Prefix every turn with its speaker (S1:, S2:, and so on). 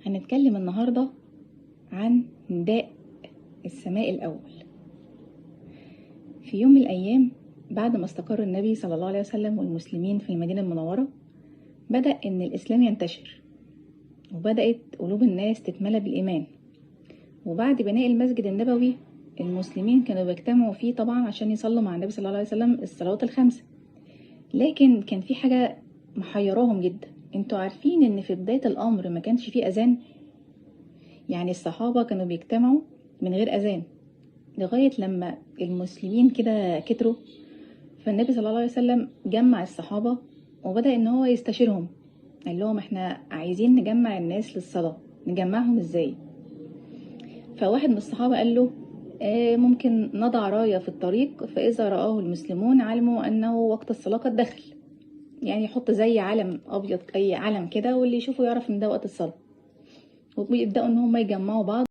S1: هنتكلم النهاردة عن نداء السماء الأول. في يوم من الأيام بعد ما استقر النبي صلى الله عليه وسلم والمسلمين في المدينة المنورة، بدأ إن الإسلام ينتشر وبدأت قلوب الناس تتملى بالإيمان. وبعد بناء المسجد النبوي المسلمين كانوا بيجتمعوا فيه طبعا عشان يصلوا مع النبي صلى الله عليه وسلم الصلوات الخمسة. لكن كان في حاجة محيراهم جدا. انتوا عارفين ان في بداية الأمر ما كانش فيه أذان؟ يعني الصحابة كانوا بيجتمعوا من غير أذان لغاية لما المسلمين كده كتروا، فالنبي صلى الله عليه وسلم جمع الصحابة وبدأ ان هو يستشيرهم. قال لهم احنا عايزين نجمع الناس للصلاة، نجمعهم ازاي؟ فواحد من الصحابة قال له ممكن نضع راية في الطريق فإذا رآه المسلمون علموا أنه وقت الصلاة قد دخل. يعني يحط زي علم أبيض، أي علم كده، واللي يشوفه يعرف إن ده وقت الصلاة. وبيبدأوا إن هم يجمعوا بعض